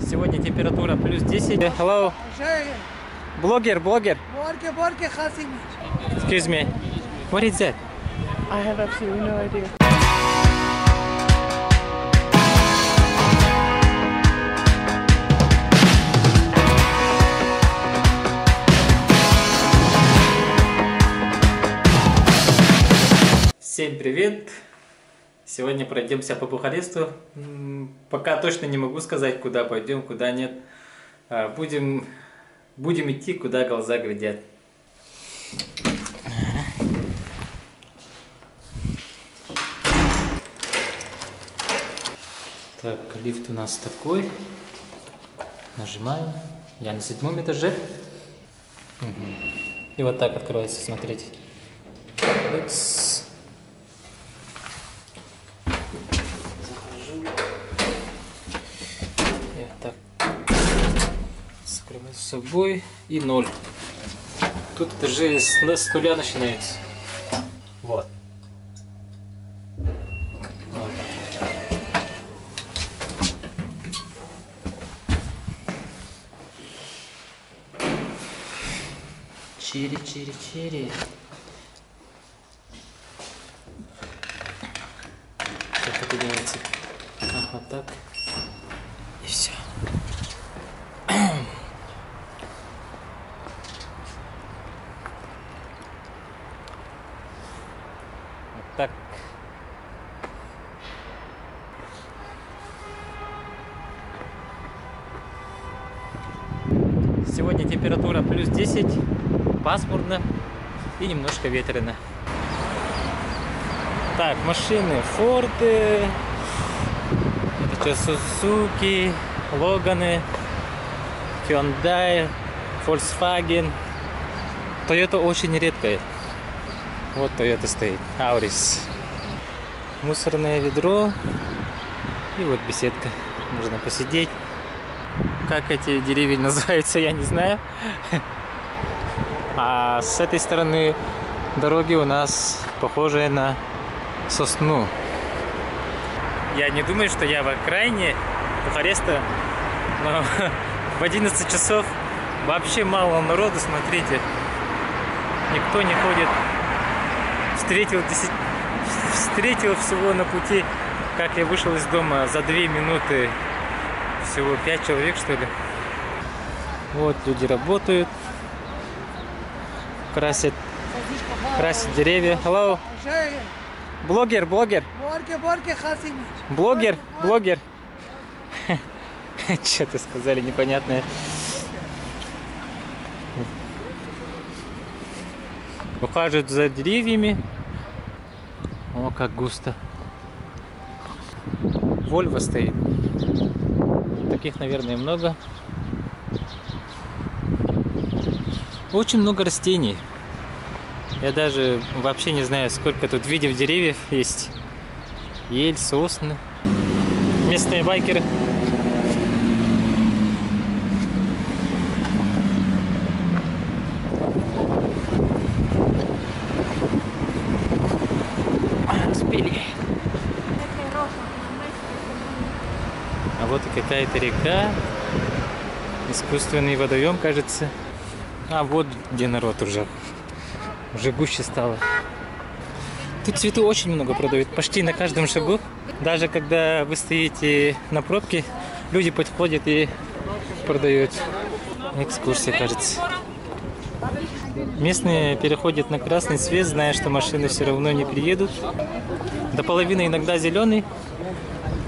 Сегодня температура плюс 10. Hello. Блогер. Excuse me. What is that? I have absolutely no idea. Всем привет! Сегодня пройдемся по Бухаресту. Пока точно не могу сказать, куда пойдем, куда нет. Будем идти, куда глаза глядят. Так, лифт у нас такой. Нажимаем. Я на 7-м этаже. И вот так откроется, смотрите. Так, закрываю с собой и 0. Тут этажи с 0 начинается. Вот. Черри. Как это делается? Вот так. И все. Вот так. Сегодня температура плюс 10, пасмурно и немножко ветрено. Так, машины Форды, это что, Сузуки, Логаны, Hyundai, Volkswagen. Toyota очень редкая. Вот Toyota стоит, Аурис. Мусорное ведро и вот беседка, можно посидеть. Как эти деревья называются, я не знаю. А с этой стороны дороги у нас похожие на сосну. Я не думаю, что я в окраине Бухареста, но в 11 часов вообще мало народу, смотрите. Никто не ходит. Встретил всего на пути, как я вышел из дома, за 2 минуты. Всего 5 человек, что ли. Вот люди работают. Красят деревья. Hello. Блогер. Блогер. Что-то сказали непонятное. Ухаживают за деревьями. О, как густо. Вольво стоит. Таких, наверное, много. Очень много растений. Я даже вообще не знаю, сколько тут видов деревьев есть. Ель, сосны. Местные байкеры. Успели. А вот и какая-то река. Искусственный водоем, кажется. А вот где народ уже гуще стало. Тут цветы очень много продают, почти на каждом шагу. Даже когда вы стоите на пробке, люди подходят и продают. Экскурсия, кажется. Местные переходят на красный свет, зная, что машины все равно не приедут. До половины иногда зеленый,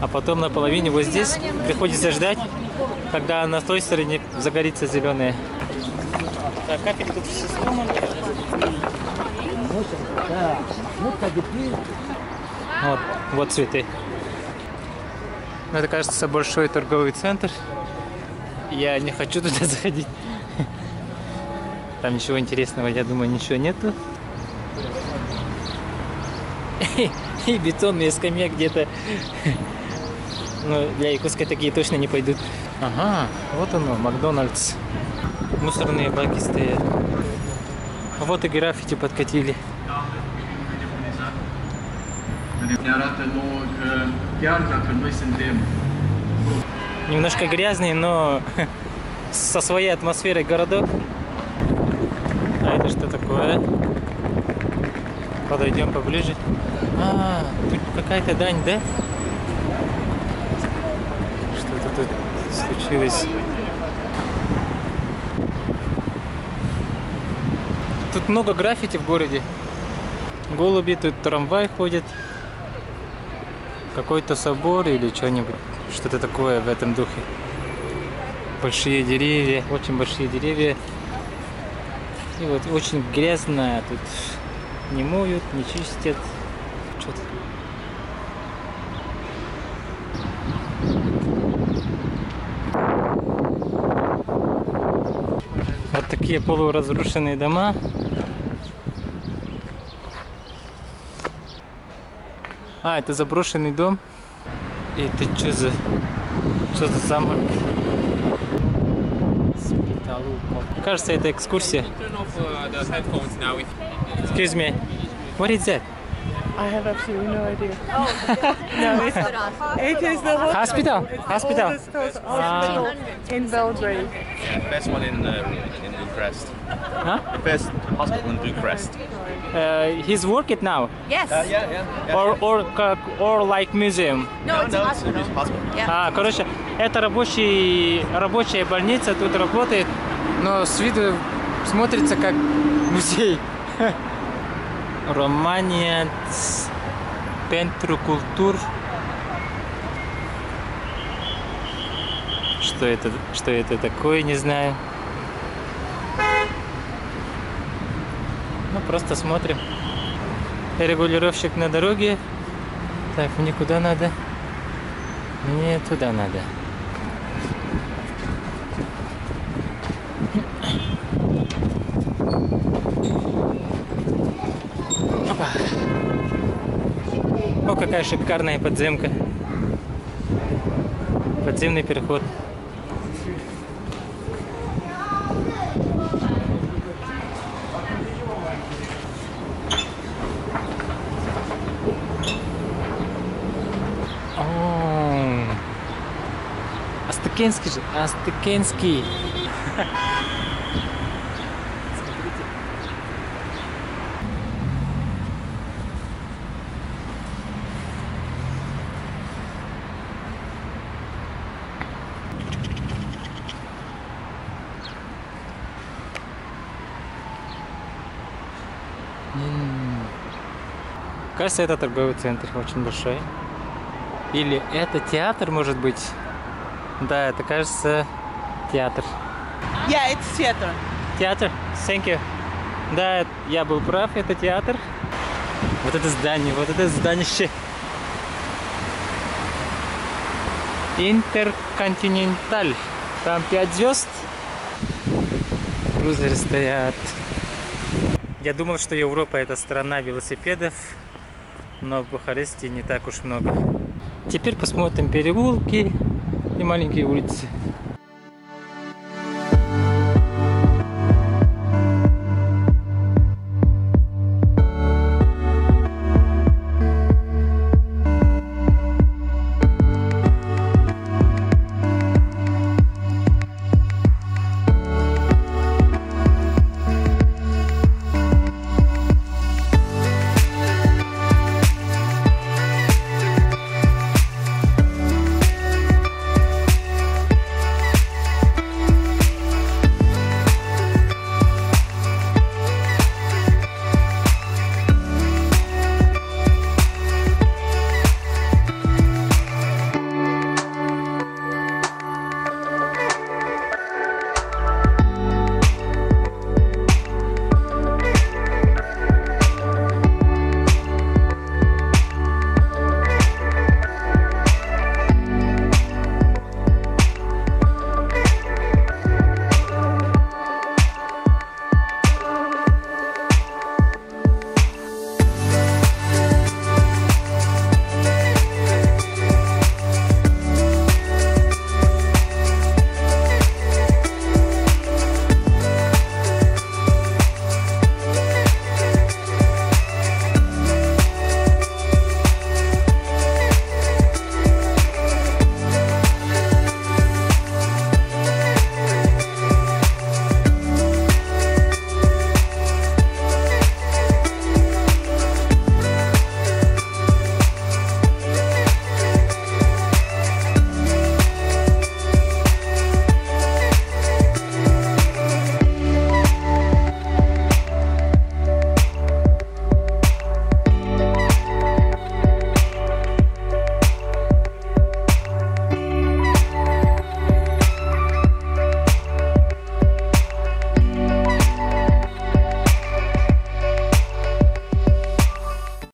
а потом на половине вот здесь приходится ждать, когда на той стороне загорится зеленая. Так, как это тут все сломано? Вот цветы. Это, кажется, большой торговый центр. Я не хочу туда заходить. Там ничего интересного, я думаю, ничего нету. И бетонные скамья где-то. Но для Якутска такие точно не пойдут. Ага, вот оно, Макдональдс. Мусорные баки стоят. Вот и граффити подкатили. Немножко грязный, но со своей атмосферой городок. А это что такое? Подойдем поближе. А, тут какая-то дань, да? Что-то тут случилось. Тут много граффити в городе. Голуби, тут трамвай ходит. Какой-то собор или что-нибудь. Что-то такое в этом духе. Большие деревья, очень большие деревья. И вот очень грязно. Тут не моют, не чистят. Что-то. Вот такие полуразрушенные дома. А, это заброшенный дом. И это что за замок? Кажется, это экскурсия. Excuse me. What is that? I have absolutely no idea. No, it is the Hospital. Hospital. oldest hospital in Belgrade. Yeah, best one in Bucharest. Huh? The best hospital in Bucharest. He's working now, Yes. or like museum. No, it's a hospital. It's a hospital. Yeah. Короче, это рабочая больница, тут работает, но с виду смотрится как музей. Романия Пентру Культур. Что это такое, не знаю. Ну, просто смотрим. Регулировщик на дороге. Так, мне куда надо? Мне туда надо. Опа. О, какая шикарная подземка. Подземный переход. Астыкенский же, Астыкенский. Смотрите. Кажется, это торговый центр очень большой. Или это театр, может быть? Да, это, кажется, театр. Yeah, it's theater. Театр? Thank you. Да, я был прав, это театр. Вот это зданище. Интерконтиненталь. Там 5 звезд. Крузеры стоят. Я думал, что Европа это страна велосипедов, но в Бухаресте не так уж много. Теперь посмотрим переулки и маленькие улицы.